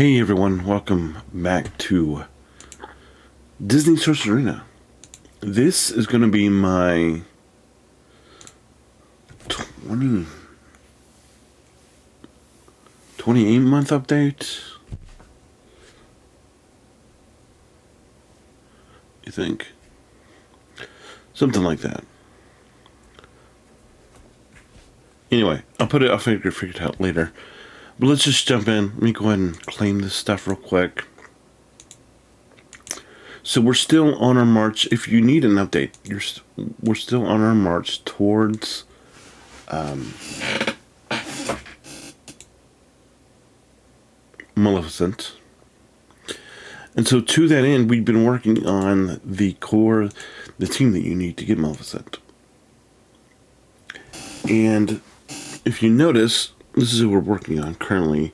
Hey everyone, welcome back to Disney Sorcerer. This is going to be my 28-month update, I think. Something like that. Anyway, I'll figure it out later. But let's just jump in. Let me go ahead and claim this stuff real quick. So we're still on our march. If you need an update, we're still on our march towards Maleficent. And so to that end, we've been working on the team that you need to get Maleficent. And if you notice, this is who we're working on currently.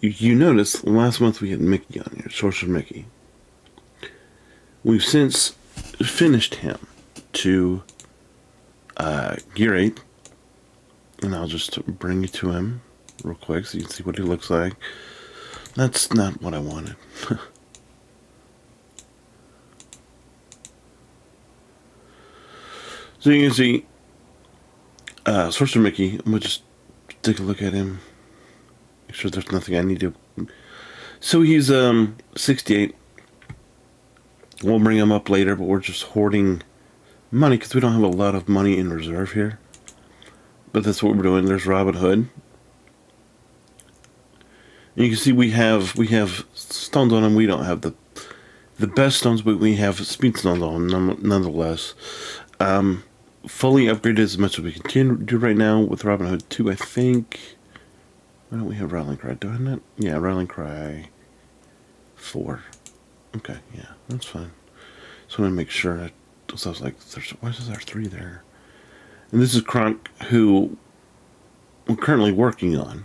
You notice last month we had Mickey on here, Sorcerer Mickey. We've since finished him to Gear 8. And I'll just bring you to him real quick so you can see what he looks like. That's not what I wanted. So you can see Sorcerer Mickey. I'm going to just take a look at him. Make sure there's nothing I need to... So he's 68. We'll bring him up later, but we're just hoarding money because we don't have a lot of money in reserve here. But that's what we're doing. There's Robin Hood. And you can see we have stones on him. We don't have the best stones, but we have speed stones on him nonetheless. Fully upgraded as much as we can do right now with Robin Hood 2, I think. Why don't we have Rattling Cry? Do I have that? Yeah, Rattling Cry 4. Okay, yeah, that's fine. So I want to make sure. So I was like, why is there 3 there? And this is Kronk, who we're currently working on,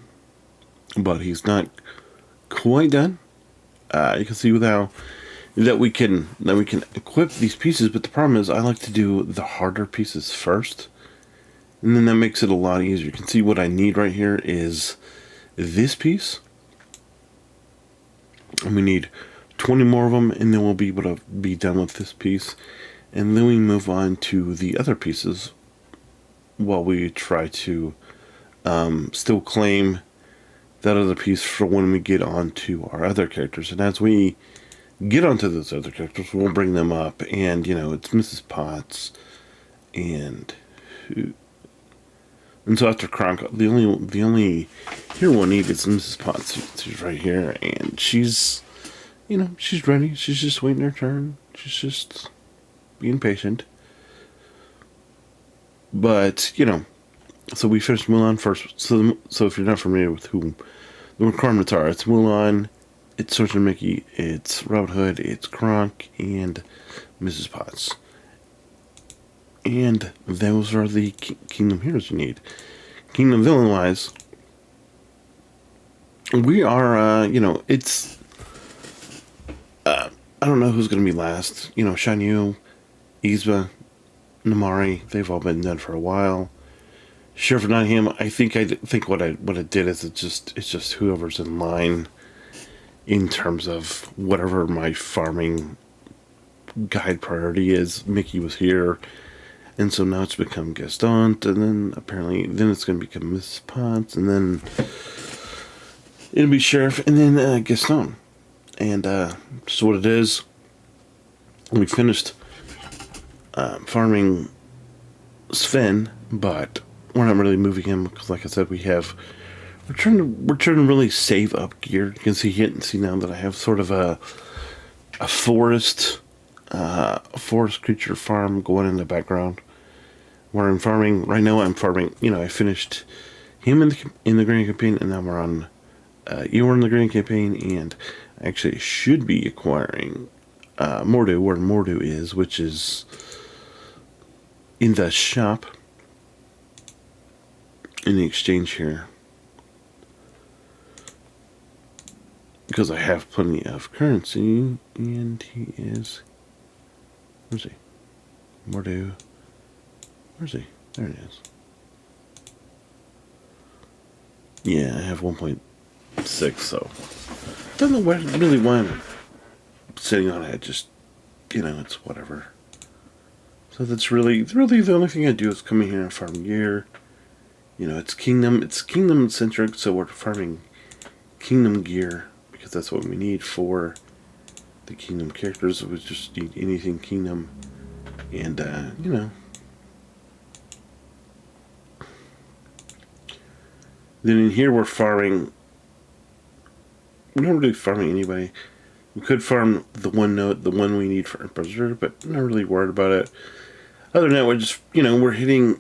but he's not quite done. You can see that we can equip these pieces, but the problem is I like to do the harder pieces first, and then that makes it a lot easier. You can see what I need right here is this piece, and we need 20 more of them, and then we'll be able to be done with this piece, and then we move on to the other pieces while we try to still claim that other piece for when we get onto our other characters. And as we get onto those other characters, we'll bring them up, and it's Mrs. Potts and so after Kronk, the only hero we'll need is Mrs. Potts. She's right here, and she's she's ready. She's just waiting her turn. She's just being patient. But so we finished Mulan first. So if you're not familiar with who the requirements are, it's Mulan, it's Sorcerer Mickey, it's Robin Hood, it's Kronk, and Mrs. Potts. And those are the Kingdom heroes you need. Kingdom villain-wise, we are, it's... I don't know who's going to be last. Shan Yu, Yzma, Namari, they've all been done for a while. Sheriff of Nottingham, I think what I did is it's just whoever's in line in terms of whatever my farming guide priority is. Mickey was here, and so now it's become Gaston, and then apparently it's going to become Mrs. Potts, and then it'll be Sheriff, and then Gaston. And just what it is. We finished farming Sven, but we're not really moving him because, like I said, we're trying to really save up gear. You can see now that I have sort of a forest creature farm going in the background. Where I'm farming right now, I finished him in the Grand Campaign, and now we're on Eeyore in the Grand Campaign, and I actually should be acquiring Mordu, where Mordu is, which is in the shop in the exchange here, because I have plenty of currency. And he is, where's he? Mordu, where's he? There it is. Yeah, I have 1.2 6, so don't know what really why I'm sitting on it. Just it's whatever. So that's really the only thing I do is come in here and farm gear. It's kingdom centric, so we're farming kingdom gear because that's what we need for the kingdom characters. We just need anything kingdom, and Then in here we're farming. We're not really farming anybody. We could farm the one we need for Emperor, but I'm not really worried about it. Other than that, we're just we're hitting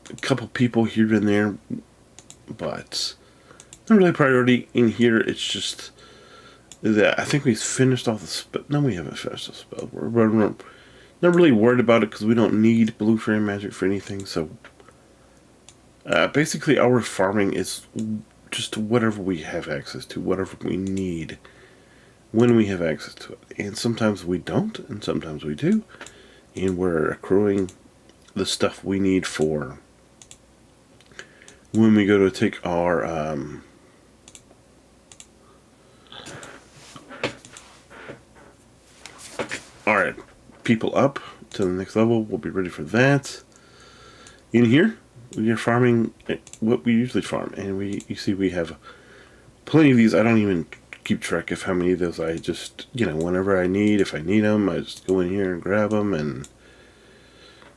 a couple people here and there, but not really a priority in here. It's just that I think we've finished all the spell. No, we haven't finished the spell. We're not really worried about it because we don't need blue frame magic for anything. So basically, our farming is just whatever we have access to, whatever we need when we have access to it. And sometimes we don't, and sometimes we do. And we're accruing the stuff we need for when we go to take our alright, people up to the next level. We'll be ready for that. In here, we are farming what we usually farm, and you see we have plenty of these. I don't even keep track of how many of those. I just, whenever I need, if I need them, I just go in here and grab them, and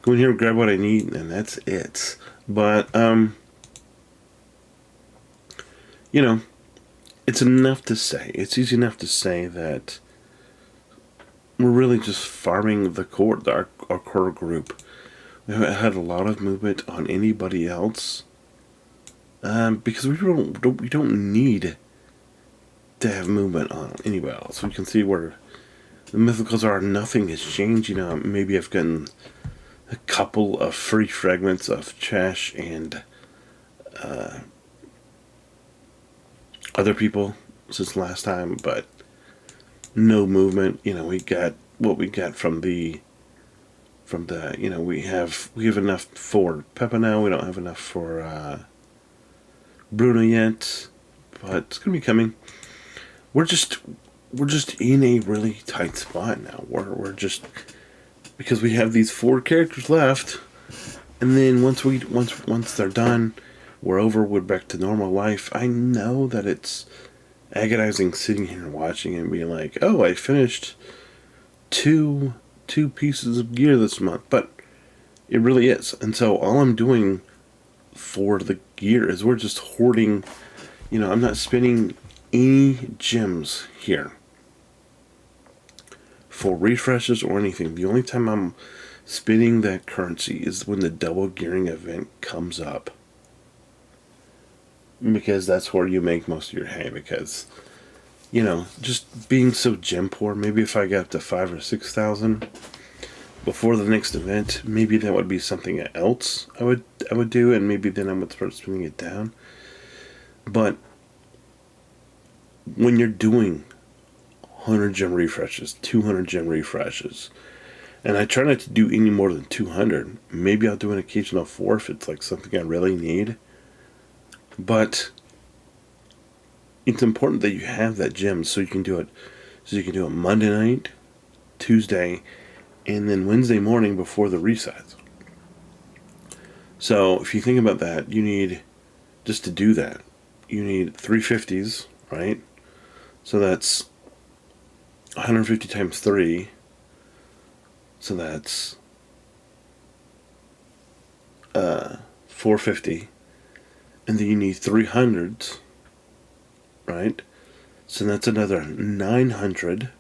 go in here and grab what I need, and that's it. But, it's enough to say. It's easy enough to say that we're really just farming the core, our core group. We haven't had a lot of movement on anybody else, because we don't need to have movement on anybody else. We can see where the mythicals are. Nothing has changed. Maybe I've gotten a couple of free fragments of trash and other people since last time, but no movement. We got what we got from the we have enough for Peppa now. We don't have enough for Bruno yet, but it's gonna be coming. We're just in a really tight spot now. We're just, because we have these 4 characters left, and then once they're done, we're over. We're back to normal life. I know that it's agonizing sitting here and watching and being like, oh, I finished two pieces of gear this month, but it really is. And so all I'm doing for the gear is we're just hoarding. I'm not spending any gems here for refreshes or anything. The only time I'm spending that currency is when the double gearing event comes up, because that's where you make most of your hay. Because just being so gem poor, maybe if I got up to 5,000 or 6,000 before the next event, maybe that would be something else I would do, and maybe then I would start spending it down. But when you're doing 100 gem refreshes, 200 gem refreshes, and I try not to do any more than 200. Maybe I'll do an occasional 4 if it's like something I really need. But it's important that you have that gem so you can do it. So you can do it Monday night, Tuesday, and then Wednesday morning before the resets. So if you think about that, you need, just to do that, you need 350s, right? So that's 150 times 3. So that's 450. And then you need 300s, right? So that's another 900.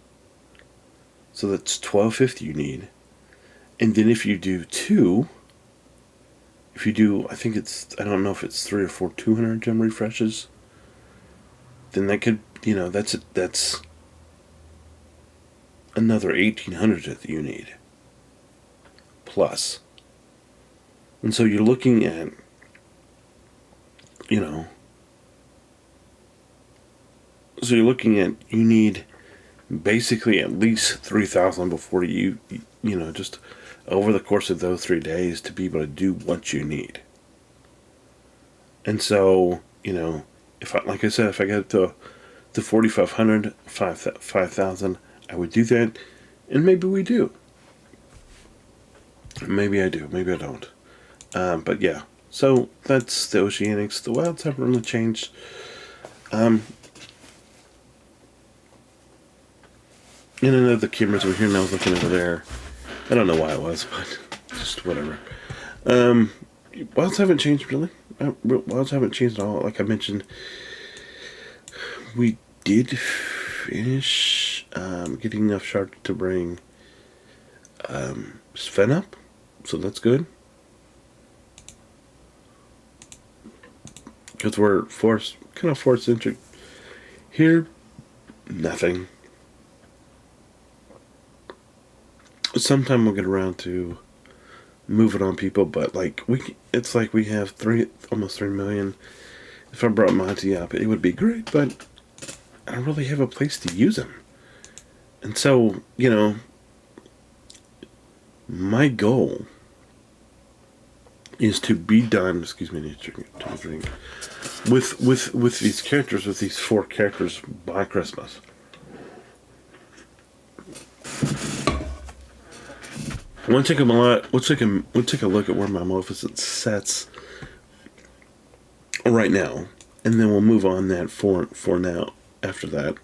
So that's 1250 you need. And then if you do 2, I think I don't know if it's 3 or 4 200 gem refreshes, then that could, that's another 1800 that you need. Plus. And so you're looking at, you need basically at least 3,000 before you just over the course of those 3 days to be able to do what you need. And so, if I, like I said, if I get to 4,500, 5,000, I would do that, and maybe we do. Maybe I do, maybe I don't. But yeah, so that's the Oceanics. The wilds haven't really changed. And I know the cameras were here, and I was looking over there. I don't know why it was, but just whatever. Wilds haven't changed really. Wilds haven't changed at all. Like I mentioned, we did finish getting enough shards to bring Sven up, so that's good. Because we're kind of force centric here. Nothing. Sometime we'll get around to moving on people, but like it's like we have almost 3 million. If I brought Monty up, it would be great, but I don't really have a place to use him. And so, my goal is to be done. Excuse me, I need to drink. With these characters, with these 4 characters by Christmas. We'll take a look at where my Maleficent sets right now, and then we'll move on that for now. After that,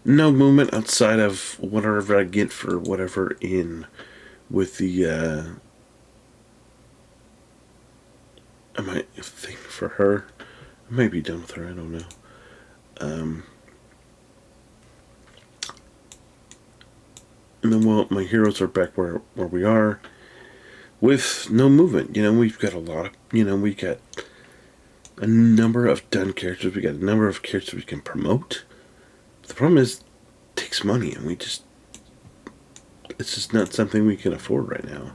no movement outside of whatever I get for whatever in with the. I might think for her. I might be done with her. I don't know. And then my heroes are back where we are with no movement. We've got a lot of, we got a number of done characters. We got a number of characters we can promote. The problem is, it takes money, and it's just not something we can afford right now.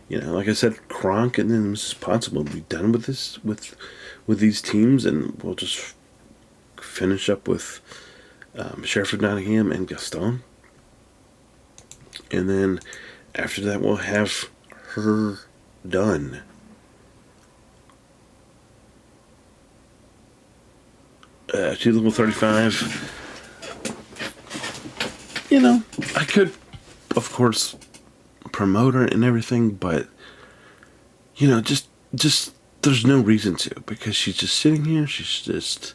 Like I said, Kronk and then Mrs. Potts will be done with this, with these teams, and we'll just finish up with Sheriff of Nottingham and Gaston. And then after that, we'll have her done. She's level 35. I could, of course, promote her and everything, but, just there's no reason to, because she's just sitting here. She's just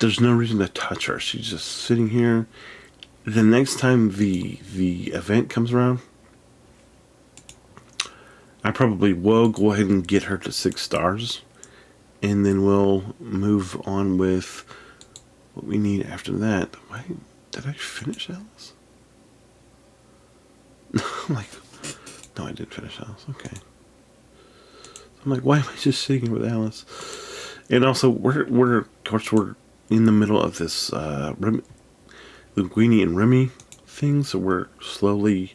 there's no reason to touch her. She's just sitting here. The next time the event comes around, I probably will go ahead and get her to 6 stars, and then we'll move on with what we need after that. Wait, did I finish Alice? I'm like, no, I didn't finish Alice. Okay. I'm like, why am I just sitting here with Alice? And also, we're of course we're in the middle of this Linguini and Remy thing, so we're slowly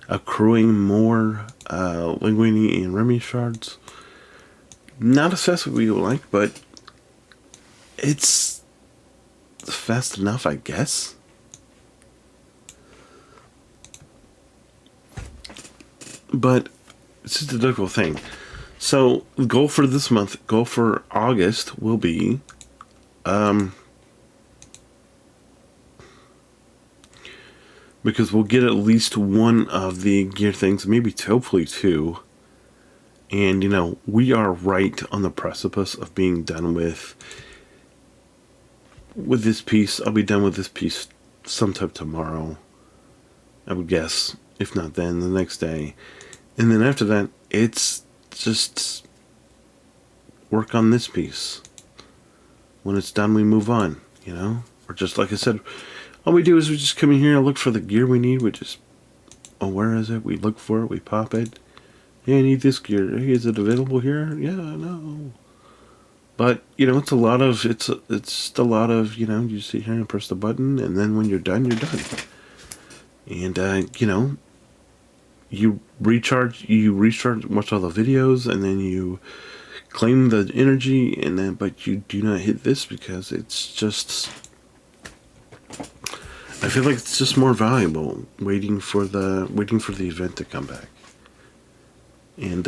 accruing more Linguini and Remy shards. Not as fast as we would like, but it's fast enough, I guess. But it's just a difficult thing. So the goal for this month, goal for August will be because we'll get at least one of the gear things, maybe hopefully 2. And, we are right on the precipice of being done with this piece. I'll be done with this piece sometime tomorrow, I would guess. If not then, the next day. And then after that, it's just work on this piece. When it's done, we move on, Or just like I said, all we do is we just come in here and look for the gear we need. We just, where is it? We look for it. We pop it. Hey, I need this gear. Hey, is it available here? Yeah, no. But, it's a lot of, it's just a lot of, you sit here and press the button, and then when you're done, you're done. And, you recharge, watch all the videos, and then you claim the energy, but you do not hit this because it's just, I feel like it's just more valuable waiting for the event to come back. And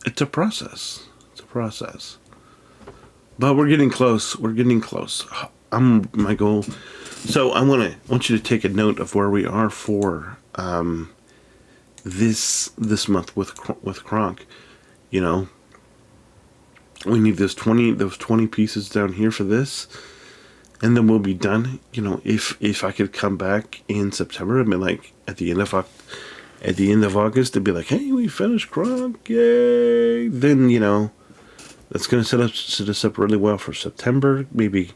it's a process. It's a process. But we're getting close. We're getting close. My goal. So I want you to take a note of where we are for this month with Kronk. You know, we need those 20 pieces down here for this, and then we'll be done. You know, if I could come back in September, I mean, like at the end of August, to be like, hey, we finished Kronk, yay! Then, you know, that's going to set us up really well for September. Maybe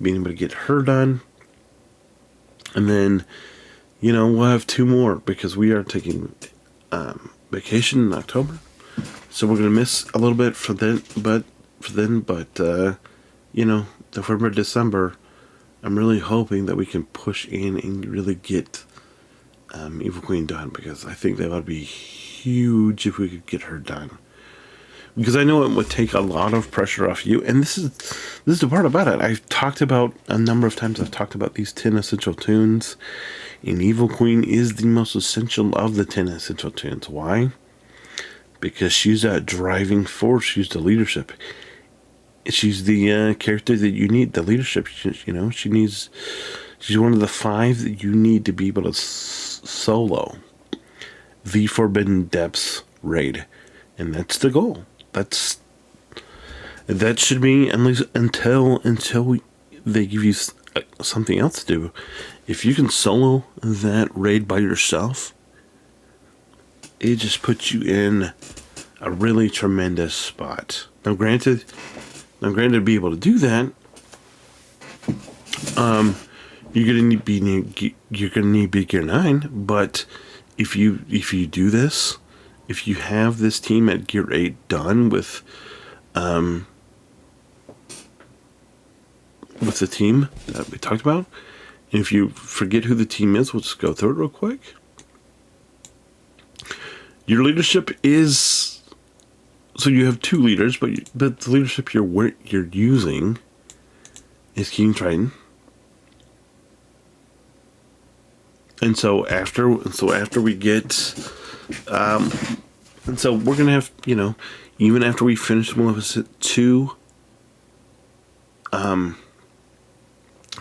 being able to get her done, and then, you know, we'll have 2 more because we are taking vacation in October, so we're going to miss a little bit for then. But you know, November, December, I'm really hoping that we can push in and really get Evil Queen done, because I think that would be huge if we could get her done. Because I know it would take a lot of pressure off you, and this is the part about it. I've talked about a number of times. I've talked about these 10 essential tunes, and Evil Queen is the most essential of the 10 essential tunes. Why? Because she's that driving force. She's the leadership. She's the character that you need. The leadership. You know, she's one of the 5 that you need to be able to solo the Forbidden Depths raid, and that's the goal. That should be, at least until they give you something else to do. If you can solo that raid by yourself, it just puts you in a really tremendous spot. Now, granted, to be able to do that, you're gonna need be gear 9. But if you do this, if you have this team at gear 8 done with the team that we talked about, and if you forget who the team is, we'll just go through it real quick. Your leadership is, so you have 2 leaders, but the leadership you're using is King Triton. And so after we get, and so we're gonna have, you know, even after we finish Maleficent 2,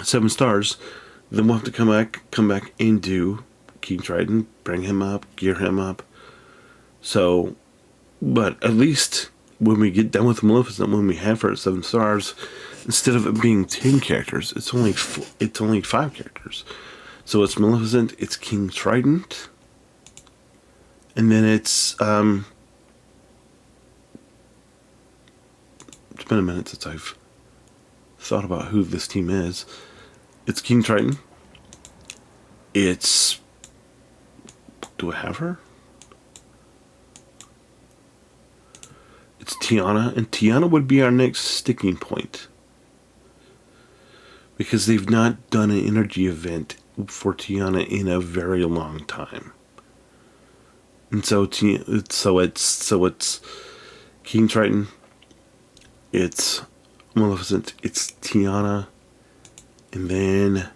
7 stars, then we'll have to come back and do King Triton, bring him up, gear him up. So, but at least when we get done with Maleficent, when we have her at 7 stars, instead of it being 10 characters, it's only 5 characters. So it's Maleficent, it's King Trident, and then it's been a minute since I've thought about who this team is. It's King Triton. It's, do I have her? It's Tiana, and Tiana would be our next sticking point, because they've not done an energy event for Tiana in a very long time. And so it's King Triton, it's Maleficent, it's Tiana, and then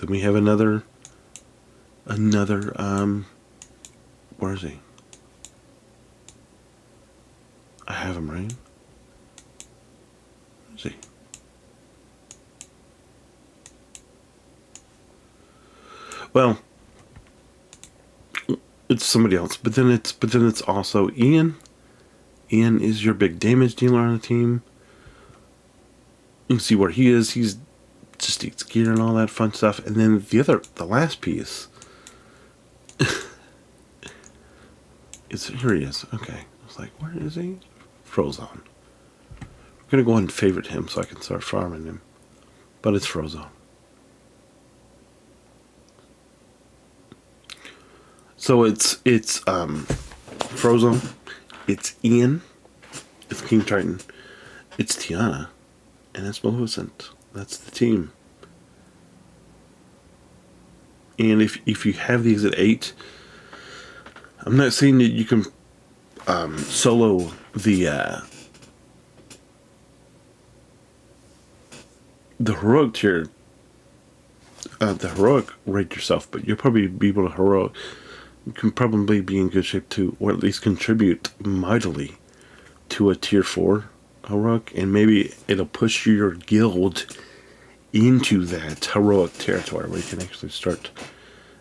we have another where is he? I have him, right? Where is he? Well, it's somebody else, but then it's also Ian. Ian is your big damage dealer on the team. You can see where he is. He's just eats gear and all that fun stuff. And then the last piece is, here he is. Okay, I was like, where is he? Frozone. I'm gonna go ahead and favorite him so I can start farming him. But it's Frozone. So it's Frozone, it's Ian, it's King Triton, it's Tiana, and it's Maleficent. That's the team. And if you have these at 8, I'm not saying that you can solo the heroic tier, the heroic rate yourself, but you'll probably be able to can probably be in good shape to, or at least contribute mightily to a tier 4 heroic, and maybe it'll push your guild into that heroic territory where you can actually start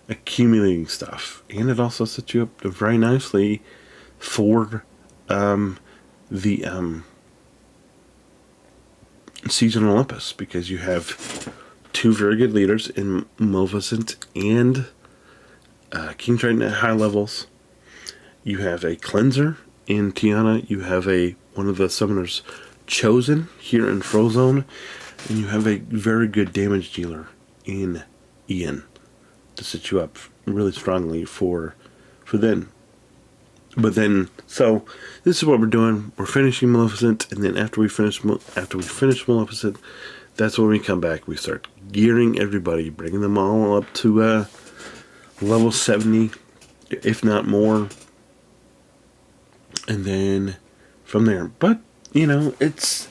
accumulating stuff. And it also sets you up very nicely for the Season Olympus, because you have two very good leaders in Maleficent and King Triton at high levels. You have a cleanser in Tiana. You have one of the summoners chosen here in Frozone, and you have a very good damage dealer in Ian to set you up really strongly for then. But then, so this is what we're doing. We're finishing Maleficent, and then after we finish Maleficent, that's when we come back. We start gearing everybody, bringing them all up to level 70, if not more, and then from there. But it's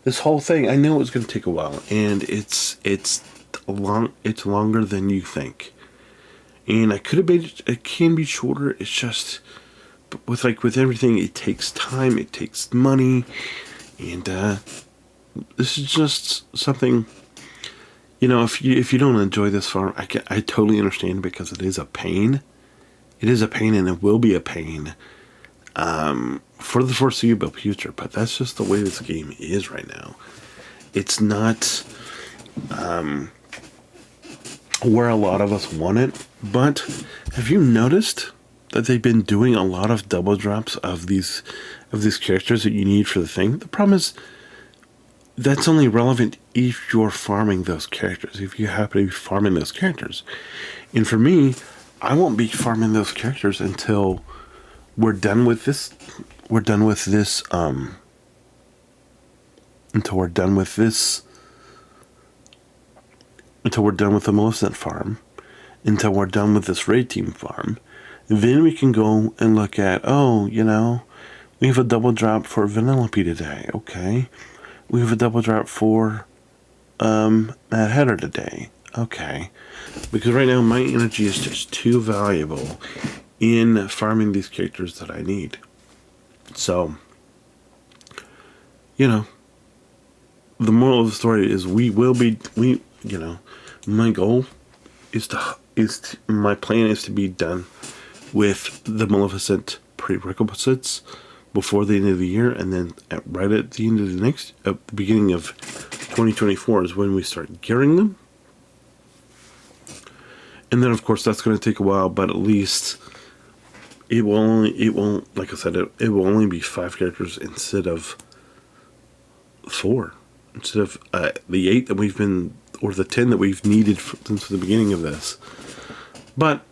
this whole thing. I know it's going to take a while, and it's longer than you think. And it can be shorter. It's just, with everything, it takes time, it takes money, and this is just something. If you don't enjoy this farm, I totally understand, because it is a pain. It is a pain, and it will be a pain for the foreseeable future. But that's just the way this game is right now. It's not where a lot of us want it. But have you noticed that they've been doing a lot of double drops of these characters that you need for the thing? The problem is that's only relevant if you're farming those characters, if you happen to be farming those characters. And for me, I won't be farming those characters until we're done with this. Until we're done with the Maleficent farm. Until we're done with this raid team farm. Then we can go and look at, we have a double drop for Vanellope today. Okay. We have a double drop for Mad Hatter today. Okay. Because right now my energy is just too valuable in farming these characters that I need. So, the moral of the story is my goal my plan is to be done with the Maleficent prerequisites before the end of the year, and then right at the end of the beginning of 2024 is when we start gearing them. And then, of course, that's going to take a while, but at least it won't, like I said, it will only be 5 characters instead of 4. Instead of the 8 that we've been, or the 10 that we've needed since the beginning of this. But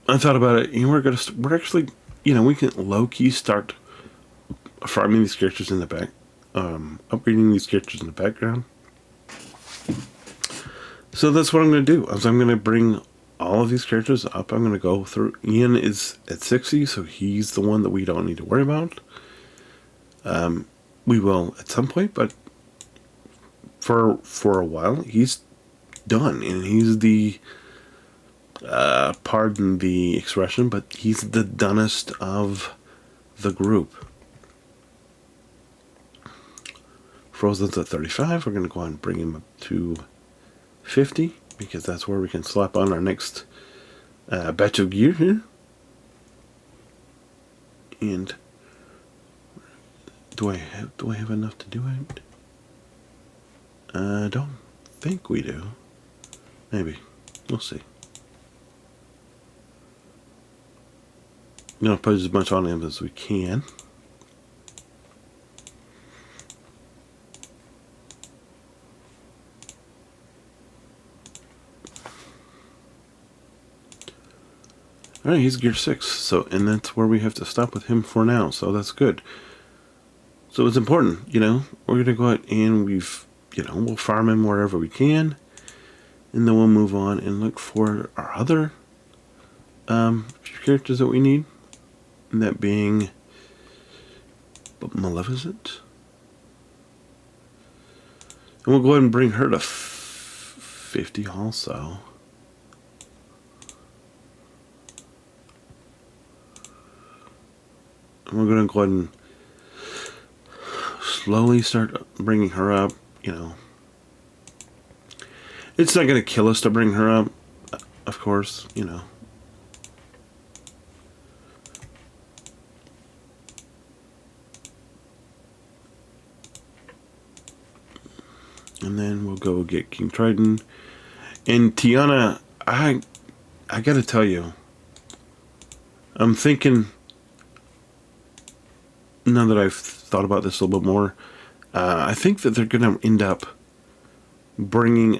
I thought about it, and we're actually, we can low-key start farming these characters in the back, upgrading these characters in the background. So that's what I'm going to do. I'm going to bring all of these characters up. I'm going to go through. Ian is at 60, so he's the one that we don't need to worry about. We will at some point, but for a while, he's done, and he's the pardon the expression, but he's the dunnest of the group. Frozen's at 35. We're going to go on and bring him up to 50, because that's where we can slap on our next batch of gear here. And do I have enough to do it? I don't think we do. Maybe. We'll see. I'm going to put as much on him as we can. Alright, he's gear 6, and that's where we have to stop with him for now, so that's good. So it's important, we're going to go out and we'll farm him wherever we can, and then we'll move on and look for our other characters that we need, and that being Maleficent. And we'll go ahead and bring her to 50 also. we're going to go ahead and slowly start bringing her up. You know, it's not going to kill us to bring her up, of course, you know. And then we'll go get King Triton. And Tiana, I got to tell you, I'm thinking, now that I've thought about this a little bit more, I think that they're going to end up bringing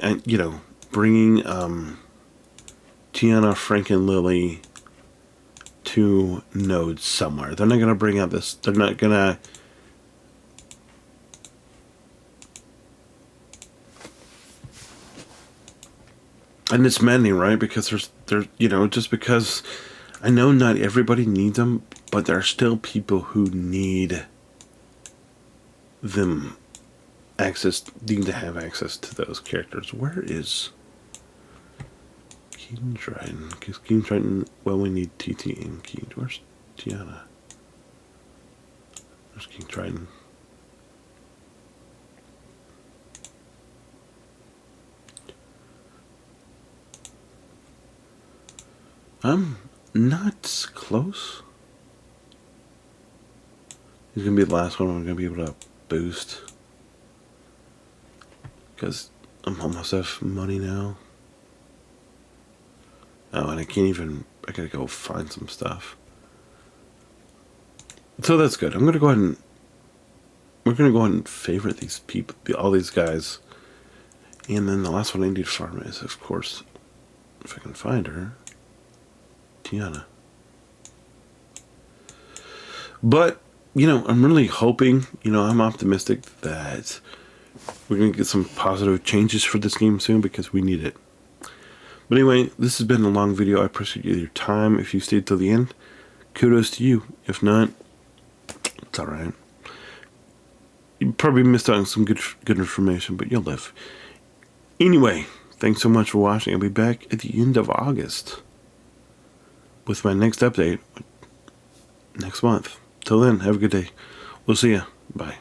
Tiana, Frank, and Lily to nodes somewhere. They're not going to bring out this. They're not going to. And it's maddening, right? Because there's just because I know not everybody needs them, but there are still people who need them need to have access to those characters. Where is King Triton? Because King Triton, well, we need TT and King. Where's Tiana? Where's King Triton? I'm not close. He's going to be the last one I'm going to be able to boost. Because I'm almost have money now. Oh, and I gotta go find some stuff. So that's good. we're going to go ahead and favorite these people, all these guys. And then the last one I need to farm is, of course, if I can find her, Tiana. But, I'm really hoping, I'm optimistic that we're going to get some positive changes for this game soon because we need it. But anyway, this has been a long video. I appreciate your time. If you stayed till the end, kudos to you. If not, it's alright. You probably missed out on some good information, but you'll live. Anyway, thanks so much for watching. I'll be back at the end of August with my next update next month. Till then, have a good day. We'll see ya. Bye.